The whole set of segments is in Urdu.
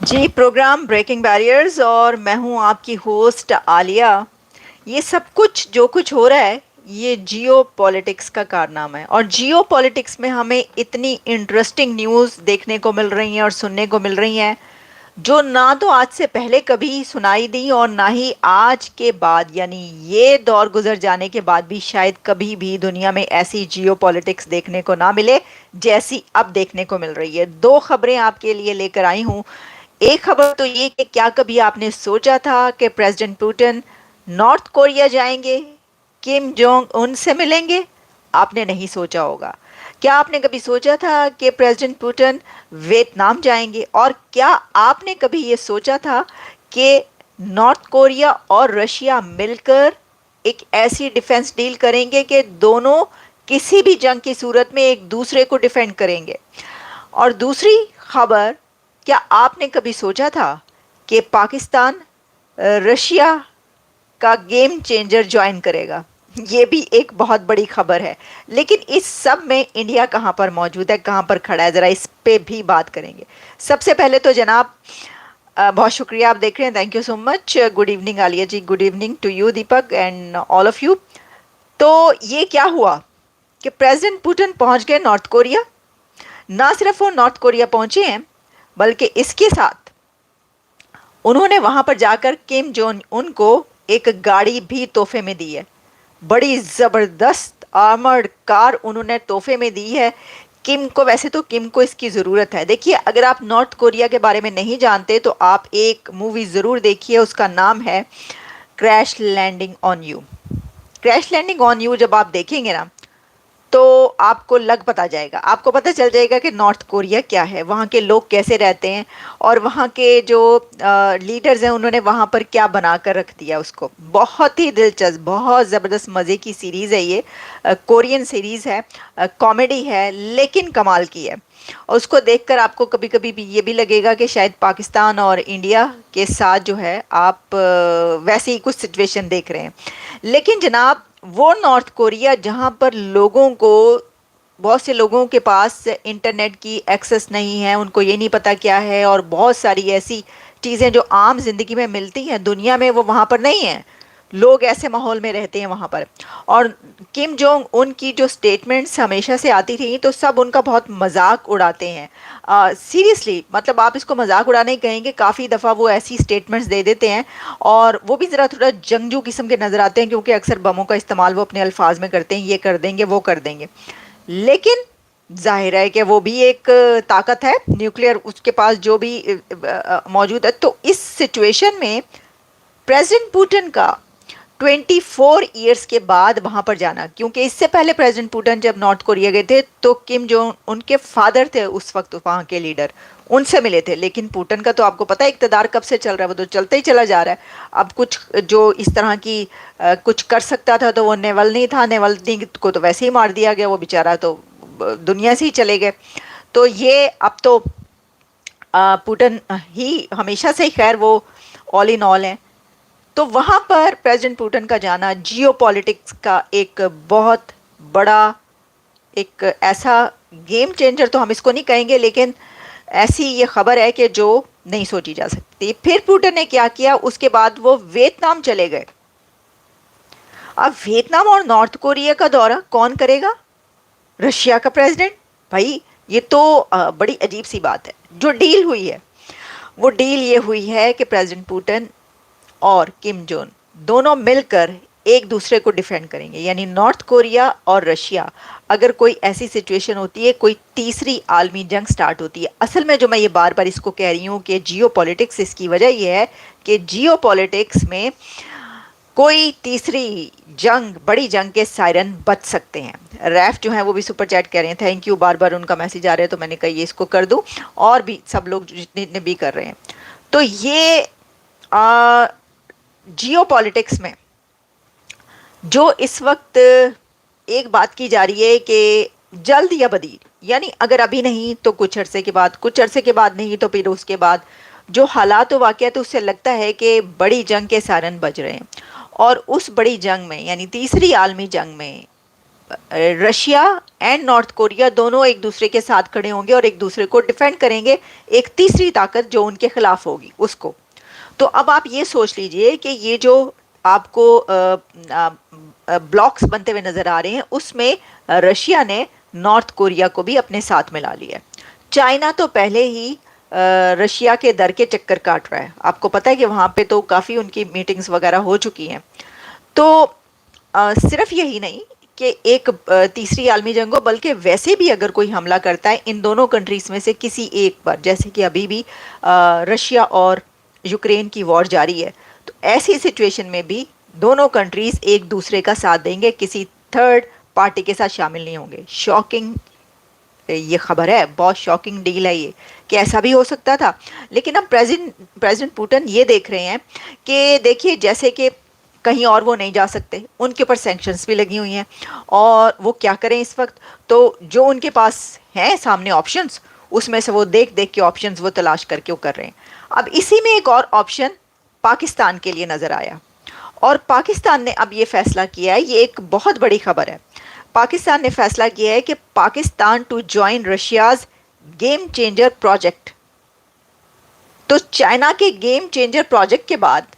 جی پروگرام بریکنگ بیریئرز اور میں ہوں آپ کی ہوسٹ عالیہ. یہ سب کچھ جو کچھ ہو رہا ہے یہ جیو پولیٹکس کا کارنامہ ہے، اور جیو پولیٹکس میں ہمیں اتنی انٹرسٹنگ نیوز دیکھنے کو مل رہی ہیں اور سننے کو مل رہی ہیں جو نہ تو آج سے پہلے کبھی سنائی دی اور نہ ہی آج کے بعد، یعنی یہ دور گزر جانے کے بعد بھی شاید کبھی بھی دنیا میں ایسی جیو پولیٹکس دیکھنے کو نہ ملے جیسی اب دیکھنے کو مل رہی ہے. دو خبریں آپ کے لیے لے کر آئی ہوں. ایک خبر تو یہ کہ کیا کبھی آپ نے سوچا تھا کہ پریزیڈنٹ پوٹن نارتھ کوریا جائیں گے، کم جونگ ان سے ملیں گے؟ آپ نے نہیں سوچا ہوگا. کیا آپ نے کبھی سوچا تھا کہ پریزیڈنٹ پوٹن ویتنام جائیں گے؟ اور کیا آپ نے کبھی یہ سوچا تھا کہ نارتھ کوریا اور رشیا مل کر ایک ایسی ڈیفنس ڈیل کریں گے کہ دونوں کسی بھی جنگ کی صورت میں ایک دوسرے کو ڈیفینڈ کریں گے؟ اور دوسری خبر، کیا آپ نے کبھی سوچا تھا کہ پاکستان رشیا کا گیم چینجر جوائن کرے گا؟ یہ بھی ایک بہت بڑی خبر ہے. لیکن اس سب میں انڈیا کہاں پر موجود ہے، کہاں پر کھڑا ہے، ذرا اس پہ بھی بات کریں گے. سب سے پہلے تو جناب بہت شکریہ، آپ دیکھ رہے ہیں، thank you so much. Good evening Aliya ji, good evening to you Deepak and all of you. تو یہ کیا ہوا کہ پریزیڈنٹ پوٹن پہنچ گئے نارتھ کوریا. نہ صرف وہ نارتھ کوریا پہنچے ہیں بلکہ اس کے ساتھ انہوں نے وہاں پر جا کر کم جون ان کو ایک گاڑی بھی تحفے میں دی ہے. بڑی زبردست آرمرڈ کار انہوں نے تحفے میں دی ہے کم کو. ویسے تو کم کو اس کی ضرورت ہے. دیکھیے، اگر آپ نارتھ کوریا کے بارے میں نہیں جانتے تو آپ ایک مووی ضرور دیکھیے، اس کا نام ہے crash landing on you. Crash landing on you جب آپ دیکھیں گے نا تو آپ کو لگ پتا جائے گا، آپ کو پتہ چل جائے گا کہ نارتھ کوریا کیا ہے، وہاں کے لوگ کیسے رہتے ہیں، اور وہاں کے جو لیڈرز ہیں انہوں نے وہاں پر کیا بنا کر رکھ دیا اس کو. بہت ہی دلچسپ، بہت زبردست مزے کی سیریز ہے یہ. کورین سیریز ہے، کامیڈی ہے لیکن کمال کی ہے. اور اس کو دیکھ کر آپ کو کبھی کبھی بھی یہ بھی لگے گا کہ شاید پاکستان اور انڈیا کے ساتھ جو ہے آپ ویسے ہی کچھ سچویشن دیکھ رہے ہیں. لیکن جناب، وہ نارتھ کوریا جہاں پر لوگوں کو، بہت سے لوگوں کے پاس انٹرنیٹ کی ایکسس نہیں ہے، ان کو یہ نہیں پتا کیا ہے، اور بہت ساری ایسی چیزیں جو عام زندگی میں ملتی ہیں دنیا میں وہ وہاں پر نہیں ہیں. لوگ ایسے ماحول میں رہتے ہیں وہاں پر. اور کم جونگ ان کی جو سٹیٹمنٹس ہمیشہ سے آتی تھیں تو سب ان کا بہت مذاق اڑاتے ہیں. سیریسلی، مطلب آپ اس کو مذاق اڑانے کہیں گے، کافی دفعہ وہ ایسی سٹیٹمنٹس دے دیتے ہیں اور وہ بھی ذرا تھوڑا جنگجو قسم کے نظر آتے ہیں، کیونکہ اکثر بموں کا استعمال وہ اپنے الفاظ میں کرتے ہیں، یہ کر دیں گے وہ کر دیں گے. لیکن ظاہر ہے کہ وہ بھی ایک طاقت ہے نیوکلیئر اس کے پاس جو بھی موجود ہے. تو اس سچویشن میں پریزیڈنٹ پوٹن کا 24 ایئرس کے بعد وہاں پر جانا، کیونکہ اس سے پہلے پریزیڈنٹ پوٹن جب نارتھ کوریا گئے تھے تو کم جو ان کے فادر تھے اس وقت وہاں کے لیڈر، ان سے ملے تھے. لیکن پوٹن کا تو آپ کو پتہ ہے اقتدار کب سے چل رہا ہے، وہ تو چلتا ہی چلا جا رہا ہے. اب کچھ جو اس طرح کی کچھ کر سکتا تھا تو وہ نیول نہیں تھا، نیول کو تو ویسے ہی مار دیا گیا، وہ بیچارہ تو دنیا سے ہی چلے گئے. تو یہ اب تو پوٹن ہی ہمیشہ سے ہی خیر وہ آل ان آل ہیں. تو وہاں پر پریزیڈنٹ پوٹن کا جانا جیو پولیٹکس کا ایک بہت بڑا، ایک ایسا گیم چینجر تو ہم اس کو نہیں کہیں گے، لیکن ایسی یہ خبر ہے کہ جو نہیں سوچی جا سکتی. پھر پوٹن نے کیا کیا، اس کے بعد وہ ویتنام چلے گئے. اب ویتنام اور نارتھ کوریا کا دورہ کون کرے گا؟ رشیا کا پریزیڈنٹ. بھائی یہ تو بڑی عجیب سی بات ہے. جو ڈیل ہوئی ہے وہ ڈیل یہ ہوئی ہے کہ پریزیڈنٹ پوٹن اور کم جون دونوں مل کر ایک دوسرے کو ڈیفینڈ کریں گے. یعنی نارتھ کوریا اور رشیا، اگر کوئی ایسی سچویشن ہوتی ہے، کوئی تیسری عالمی جنگ سٹارٹ ہوتی ہے. اصل میں جو میں یہ بار بار اس کو کہہ رہی ہوں کہ جیو پولیٹکس، اس کی وجہ یہ ہے کہ جیو پولیٹکس میں کوئی تیسری جنگ، بڑی جنگ کے سائرن بچ سکتے ہیں. ریف جو ہیں وہ بھی سپر چیٹ کہہ رہے ہیں، تھینک یو، بار بار ان کا میسج آ رہا ہے تو میں نے کہا یہ اس کو کر دوں، اور بھی سب لوگ جتنے بھی کر رہے ہیں. تو یہ جیو پولیٹکس میں جو اس وقت ایک بات کی جا رہی ہے کہ جلد یا بدیر، یعنی اگر ابھی نہیں تو کچھ عرصے کے بعد، کچھ عرصے کے بعد نہیں تو پھر اس کے بعد جو حالات و واقعات، اس سے لگتا ہے کہ بڑی جنگ کے سائرن بج رہے ہیں. اور اس بڑی جنگ میں، یعنی تیسری عالمی جنگ میں، رشیا اینڈ نارتھ کوریا دونوں ایک دوسرے کے ساتھ کھڑے ہوں گے اور ایک دوسرے کو ڈیفینڈ کریں گے ایک تیسری طاقت جو ان کے خلاف ہوگی اس کو. تو اب آپ یہ سوچ لیجئے کہ یہ جو آپ کو بلاکس بنتے ہوئے نظر آ رہے ہیں اس میں رشیا نے نارتھ کوریا کو بھی اپنے ساتھ ملا لیا ہے. چائنا تو پہلے ہی رشیا کے در کے چکر کاٹ رہا ہے. آپ کو پتہ ہے کہ وہاں پہ تو کافی ان کی میٹنگز وغیرہ ہو چکی ہیں. تو صرف یہی نہیں کہ ایک تیسری عالمی جنگ ہو، بلکہ ویسے بھی اگر کوئی حملہ کرتا ہے ان دونوں کنٹریز میں سے کسی ایک پر، جیسے کہ ابھی بھی رشیا اور یوکرین کی وار جاری ہے، تو ایسی سچویشن میں بھی دونوں کنٹریز ایک دوسرے کا ساتھ دیں گے، کسی تھرڈ پارٹی کے ساتھ شامل نہیں ہوں گے. شاکنگ یہ خبر ہے، بہت شاکنگ ڈیل ہے یہ کہ ایسا بھی ہو سکتا تھا. لیکن اب پریزیڈنٹ پوٹن یہ دیکھ رہے ہیں کہ دیکھیے جیسے کہ کہیں اور وہ نہیں جا سکتے، ان کے اوپر سینکشنز بھی لگی ہوئی ہیں، اور وہ کیا کریں اس وقت. تو جو ان کے پاس ہیں سامنے آپشنز، اس میں سے وہ دیکھ دیکھ کے آپشنز وہ تلاش کر کے وہ کر رہے ہیں. اب اسی میں ایک اور آپشن پاکستان کے لیے نظر آیا، اور پاکستان نے اب یہ فیصلہ کیا ہے، یہ ایک بہت بڑی خبر ہے. پاکستان نے فیصلہ کیا ہے کہ Pakistan to join Russia's game changer project. تو چائنا کے گیم چینجر پروجیکٹ کے بعد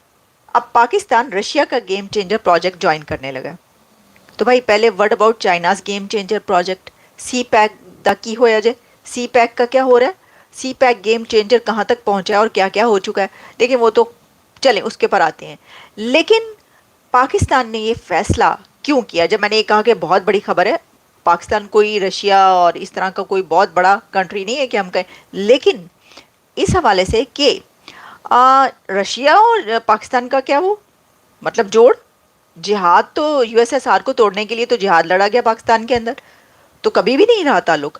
اب پاکستان رشیا کا گیم چینجر پروجیکٹ جوائن کرنے لگا. تو بھائی پہلے word about China's game changer project, CPEC دا کی ہویا جائے، سی پیک کا کیا ہو رہا ہے، سی پیک گیم چینجر کہاں تک پہنچا ہے اور کیا کیا ہو چکا ہے. دیکھیں وہ تو چلیں اس کے پر آتے ہیں. لیکن پاکستان نے یہ فیصلہ کیوں کیا؟ جب میں نے یہ کہا کہ بہت بڑی خبر ہے، پاکستان کوئی رشیا اور اس طرح کا کوئی بہت بڑا کنٹری نہیں ہے کہ ہم کہیں، لیکن اس حوالے سے کہ رشیا اور پاکستان کا کیا وہ مطلب جوڑ، جہاد تو یو ایس ایس آر کو توڑنے کے لیے تو جہاد لڑا گیا پاکستان کے اندر، تو کبھی بھی نہیں رہا تعلق.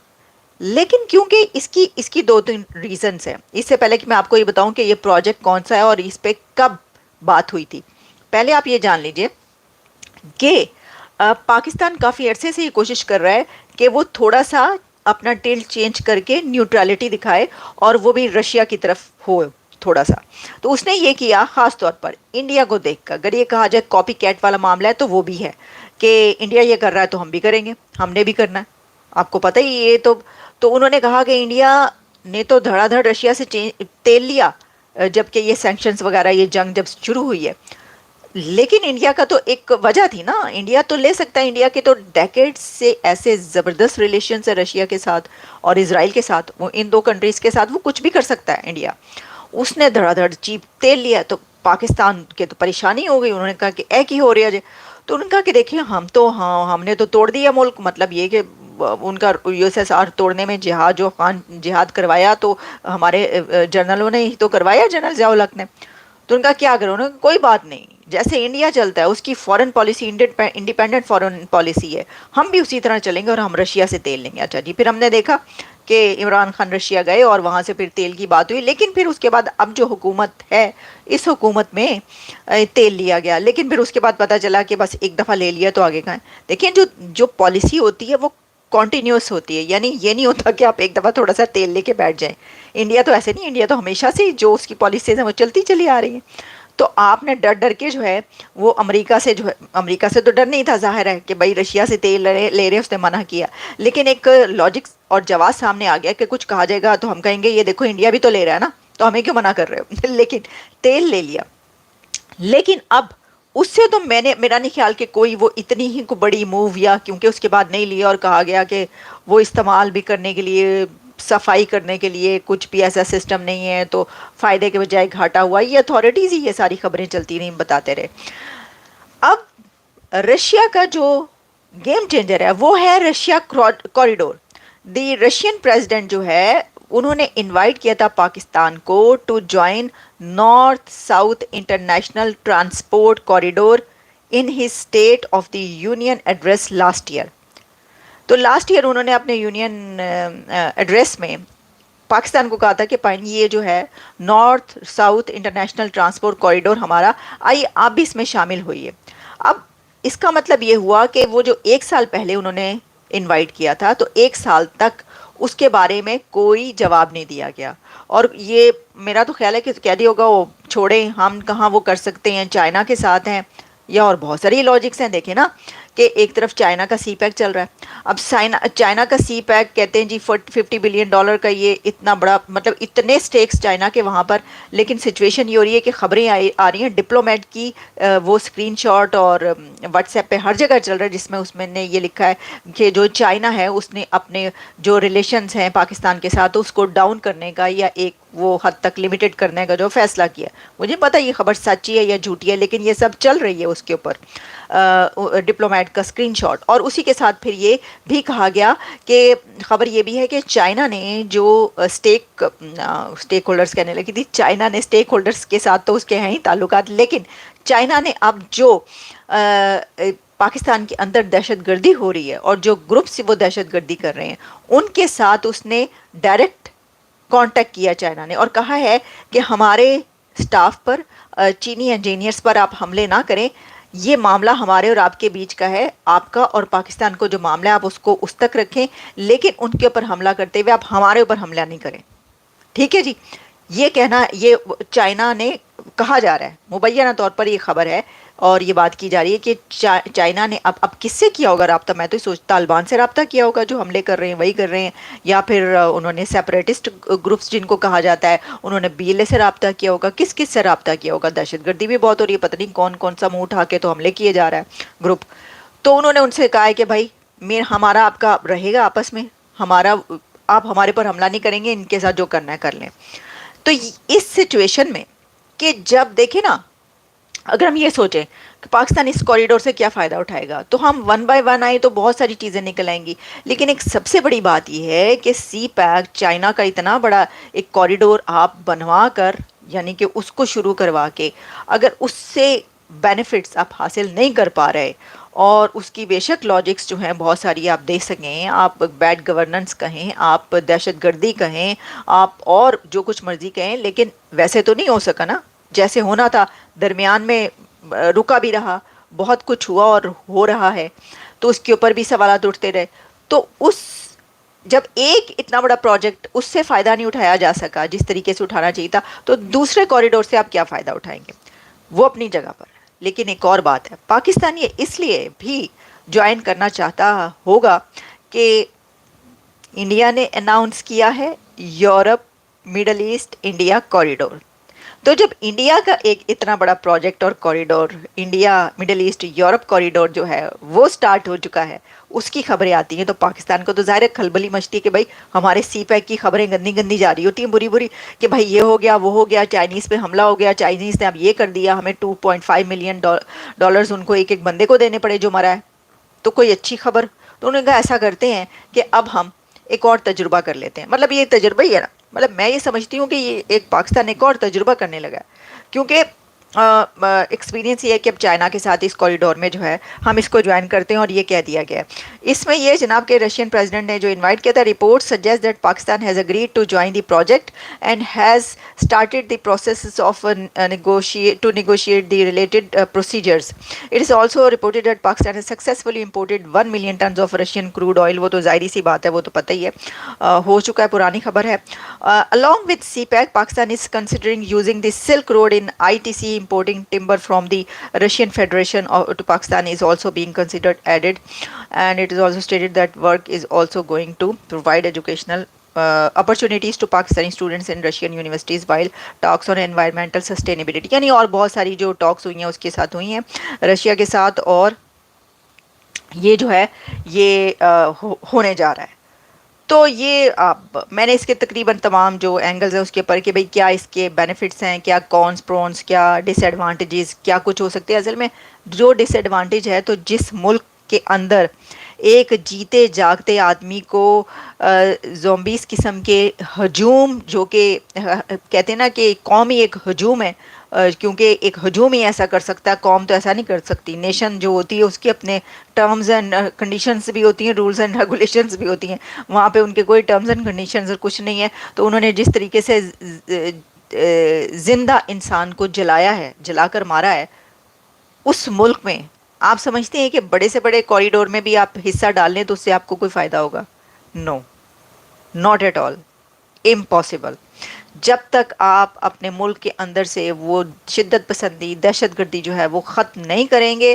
لیکن کیونکہ اس کی دو تین ریزنز ہیں. اس سے پہلے کہ میں آپ کو یہ بتاؤں کہ یہ پروجیکٹ کون سا ہے اور اس پہ کب بات ہوئی تھی، پہلے آپ یہ جان لیجئے کہ پاکستان کافی عرصے سے یہ کوشش کر رہا ہے کہ وہ تھوڑا سا اپنا ٹیل چینج کر کے نیوٹرالٹی دکھائے اور وہ بھی رشیا کی طرف ہو تھوڑا سا. تو اس نے یہ کیا خاص طور پر انڈیا کو دیکھ کر. اگر یہ کہا جائے کاپی کیٹ والا معاملہ ہے تو وہ بھی ہے کہ انڈیا یہ کر رہا ہے تو ہم بھی کریں گے، ہم نے بھی کرنا ہے. آپ کو پتہ ہی یہ تو انہوں نے کہا کہ انڈیا نے تو دھڑا دھڑ رشیا سے تیل لیا جبکہ یہ سینکشنز وغیرہ یہ جنگ جب شروع ہوئی ہے. لیکن انڈیا کا تو ایک وجہ تھی نا، انڈیا تو لے سکتا ہے، انڈیا کے تو ڈیکیڈ سے ایسے زبردست ریلیشنز ہے رشیا کے ساتھ اور اسرائیل کے ساتھ، وہ ان دو کنٹریز کے ساتھ وہ کچھ بھی کر سکتا ہے انڈیا. اس نے دھڑا دھڑ چیپ تیل لیا تو پاکستان کے تو پریشانی ہو گئی. انہوں نے کہا کہ ایک ہی ہو رہی ہے. تو انہوں نے کہا کہ دیکھیں ہم نے تو توڑ دیا ملک، مطلب یہ کہ ان کا یو ایس ایس آر توڑنے میں جو خان جہاد کروایا تو ہمارے جنرلوں نے ہی تو کروایا، جنرل ضیاء الحق نے. تو ان کا کیا کرو نا، کوئی بات نہیں، جیسے انڈیا چلتا ہے اس کی foreign policy independent foreign policy ہے، ہم بھی اسی طرح چلیں گے اور ہم رشیا سے تیل لیں گے. اچھا جی، پھر ہم نے دیکھا کہ عمران خان رشیا گئے اور وہاں سے پھر تیل کی بات ہوئی. لیکن پھر اس کے بعد اب جو حکومت ہے اس حکومت میں تیل لیا گیا، لیکن پھر اس کے بعد پتہ چلا کہ بس ایک دفعہ لے لیا تو آگے کہاں. دیکھیں جو پالیسی ہوتی ہے وہ کنٹینیوس ہوتی ہے، یعنی یہ نہیں ہوتا کہ آپ ایک دفعہ تھوڑا سا تیل لے کے بیٹھ جائیں. انڈیا تو ایسے نہیں، انڈیا تو ہمیشہ سے جو اس کی پالیسیز ہیں وہ چلتی چلی آ رہی ہیں. تو آپ نے ڈر ڈر کے جو ہے وہ امریکہ سے تو ڈر نہیں تھا، ظاہر ہے کہ بھائی رشیا سے تیل لے رہے اس نے منع کیا. لیکن ایک لاجک اور جواز سامنے آ گیا کہ کچھ کہا جائے گا تو ہم کہیں گے یہ دیکھو انڈیا بھی تو لے رہا ہے نا، تو ہمیں کیوں منع کر رہے ہو. لیکن تیل لے لیا. لیکن اب اس سے تو میرا نہیں خیال کہ کوئی وہ اتنی ہی بڑی موو یا کیونکہ اس کے بعد نہیں لیا اور کہا گیا کہ وہ استعمال بھی کرنے کے لیے، صفائی کرنے کے لیے کچھ بھی ایسا سسٹم نہیں ہے تو فائدے کے بجائے گھاٹا ہوا. یہ اتھارٹیز ہی یہ ساری خبریں چلتی نہیں بتاتے رہے. اب رشیا کا جو گیم چینجر ہے وہ ہے Russia corridor. The Russian president جو ہے انہوں نے انوائٹ کیا تھا پاکستان کو to join north south international transport corridor in his state of the union address last year. تو لاسٹ ایئر انہوں نے اپنے یونین ایڈریس میں پاکستان کو کہا تھا کہ یہ جو ہے north south international transport corridor ہمارا، آئیے آپ بھی اس میں شامل ہوئیے. اب اس کا مطلب یہ ہوا کہ وہ جو ایک سال پہلے انہوں نے انوائٹ کیا تھا تو ایک سال تک اس کے بارے میں کوئی جواب نہیں دیا گیا. اور یہ میرا تو خیال ہے کہ کہہ دیا ہوگا وہ چھوڑیں، ہم کہاں وہ کر سکتے ہیں، چائنا کے ساتھ ہیں، یا اور بہت ساری لاجکس ہیں. دیکھیں نا کہ ایک طرف چائنا کا سی پیک چل رہا ہے. اب چائنا کا سی پیک کہتے ہیں جی $50 بلین کا، یہ اتنا بڑا مطلب اتنے سٹیکس چائنا کے وہاں پر. لیکن سچویشن یہ ہو رہی ہے کہ خبریں آ رہی ہیں ڈپلومیٹ کی وہ اسکرین شاٹ اور واٹس ایپ پہ ہر جگہ چل رہا ہے، جس میں اس میں نے یہ لکھا ہے کہ جو چائنا ہے اس نے اپنے جو ریلیشنز ہیں پاکستان کے ساتھ اس کو ڈاؤن کرنے کا یا ایک وہ حد تک لمیٹڈ کرنے کا جو فیصلہ کیا. مجھے پتا یہ خبر سچی ہے یا جھوٹی ہے، لیکن یہ سب چل رہی ہے اس کے اوپر ڈپلومیٹ کا اسکرین شاٹ. اور اسی کے ساتھ پھر یہ بھی کہا گیا کہ خبر یہ بھی ہے کہ چائنا نے جو اسٹیک ہولڈرز کہنے لگی تھی، چائنا نے اسٹیک ہولڈرز کے ساتھ تو اس کے ہیں ہی تعلقات، لیکن چائنا نے اب جو پاکستان کے اندر دہشت گردی ہو رہی ہے اور جو گروپس وہ دہشت گردی کر رہے ہیں ان کے ساتھ اس نے ڈائریکٹ کانٹیکٹ کیا چائنا نے، اور کہا ہے کہ ہمارے سٹاف پر چینی انجینئرز پر آپ حملے نہ کریں، یہ معاملہ ہمارے اور آپ کے بیچ کا ہے، آپ کا اور پاکستان کو جو معاملہ ہے آپ اس کو اس تک رکھیں، لیکن ان کے اوپر حملہ کرتے ہوئے آپ ہمارے اوپر حملہ نہیں کریں. ٹھیک ہے جی. یہ کہنا یہ چائنا نے کہا جا رہا ہے، مبینہ طور پر یہ خبر ہے اور یہ بات کی جا رہی ہے کہ چائنا نے اب کس سے کیا ہوگا رابطہ. میں تو سوچ طالبان سے رابطہ کیا ہوگا جو حملے کر رہے ہیں وہی کر رہے ہیں، یا پھر انہوں نے سیپریٹسٹ گروپس جن کو کہا جاتا ہے انہوں نے بی ایل اے سے رابطہ کیا ہوگا. کس کس سے رابطہ کیا ہوگا؟ دہشت گردی بھی بہت ہو رہی ہے، پتہ نہیں کون کون سا منہ اٹھا کے تو حملے کیے جا رہا ہے گروپ. تو انہوں نے ان سے کہا ہے کہ بھائی ہمارا آپ کا رہے گا آپس میں، آپ ہمارے پر حملہ نہیں کریں گے، ان کے ساتھ جو کرنا ہے کر لیں. تو اس سچویشن میں کہ جب دیکھیں نا، اگر ہم یہ سوچیں کہ پاکستان اس کوریڈور سے کیا فائدہ اٹھائے گا، تو ہم ون بائی ون آئے تو بہت ساری چیزیں نکل آئیں گی. لیکن ایک سب سے بڑی بات یہ ہے کہ سی پیک چائنا کا اتنا بڑا ایک کوریڈور آپ بنوا کر، یعنی کہ اس کو شروع کروا کے اگر اس سے بینیفٹس آپ حاصل نہیں کر پا رہے، اور اس کی بے شک لاجکس جو ہیں بہت ساری آپ دیکھ سکیں، آپ بیڈ گورننس کہیں، آپ دہشت گردی کہیں، آپ اور جو کچھ مرضی کہیں، لیکن ویسے تو نہیں ہو سکا نا جیسے ہونا تھا. درمیان میں رکا بھی رہا، بہت کچھ ہوا اور ہو رہا ہے، تو اس کے اوپر بھی سوالات اٹھتے رہے. تو جب ایک اتنا بڑا پروجیکٹ اس سے فائدہ نہیں اٹھایا جا سکا جس طریقے سے اٹھانا چاہیے تھا، تو دوسرے کوریڈور سے آپ کیا فائدہ اٹھائیں گے؟ وہ اپنی جگہ پر. لیکن ایک اور بات ہے، پاکستان یہ اس لیے بھی جوائن کرنا چاہتا ہوگا کہ انڈیا نے اناؤنس کیا ہے Europe middle east India corridor. تو جب انڈیا کا ایک اتنا بڑا پروجیکٹ اور corridor, India middle east Europe corridor جو ہے وہ سٹارٹ ہو چکا ہے، اس کی خبریں آتی ہیں تو پاکستان کو تو ظاہر کھلبلی مچتی ہے کہ بھائی ہمارے سی پیک کی خبریں گندی گندی جا رہی ہوتی ہیں، بری بری، کہ بھائی یہ ہو گیا وہ ہو گیا، چائنیز پہ حملہ ہو گیا، چائنیز نے اب یہ کر دیا، ہمیں $2.5 ملین ان کو ایک ایک بندے کو دینے پڑے جو مرا ہے. تو کوئی اچھی خبر؟ تو انہوں نے کہا ایسا کرتے ہیں کہ اب ہم ایک اور تجربہ کر لیتے ہیں. مطلب یہ تجربہ ہی ہے نا، مطلب میں یہ سمجھتی ہوں کہ یہ ایک پاکستان ایک اور تجربہ کرنے لگا ہے، کیونکہ ایکسپیرینس یہ ہے کہ اب چائنا کے ساتھ اس کوریڈور میں جو ہے ہم اس کو جوائن کرتے ہیں. اور یہ کہہ دیا گیا ہے اس میں یہ جناب کے رشین پریزیڈنٹ نے جو انوائٹ کیا تھا، report suggest that Pakistan has agreed to join the project and has started the process of to negotiate the related procedures. It is also reported that Pakistan has successfully imported 1 million tons of Russian crude oil. وہ تو ظاہری سی بات ہے، وہ تو پتہ ہی ہے، ہو چکا ہے، پرانی خبر ہے. along with CPEC, Pakistan is considering using the Silk Road in ITC. Importing timber from the Russian Federation to Pakistan is also being considered added, and it is also stated that work is also going to provide educational opportunities to Pakistani students in Russian universities while talks on environmental sustainability. یعنی اور بہت ساری جو ٹاکس ہوئی ہیں اس کے ساتھ ہوئی ہیں رشیا کے ساتھ، اور یہ جو ہے یہ ہونے جا رہا ہے. تو یہ میں نے اس کے تقریباً تمام جو اینگلز ہیں اس کے اوپر کہ بھئی کیا اس کے بینیفٹس ہیں، کیا کونس پرونس، کیا ڈس ایڈوانٹیجز، کیا کچھ ہو سکتے ہیں. اصل میں جو ڈس ایڈوانٹیج ہے تو جس ملک کے اندر ایک جیتے جاگتے آدمی کو زومبیز قسم کے ہجوم، جو کہ کہتے ہیں نا کہ قوم ہی ایک ہجوم ہے، کیونکہ ایک ہجوم ہی ایسا کر سکتا ہے، قوم تو ایسا نہیں کر سکتی. نیشن جو ہوتی ہے اس کے اپنے ٹرمز اینڈ کنڈیشنز بھی ہوتی ہیں، رولز اینڈ ریگولیشنز بھی ہوتی ہیں. وہاں پہ ان کے کوئی ٹرمز اینڈ کنڈیشنز کچھ نہیں ہے. تو انہوں نے جس طریقے سے زندہ انسان کو جلایا ہے، جلا کر مارا ہے اس ملک میں، آپ سمجھتے ہیں کہ بڑے سے بڑے کوریڈور میں بھی آپ حصہ ڈال لیں تو اس سے آپ کو کوئی فائدہ ہوگا؟ نو، ناٹ ایٹ آل، امپاسبل. جب تک آپ اپنے ملک کے اندر سے وہ شدت پسندی، دہشت گردی جو ہے وہ ختم نہیں کریں گے،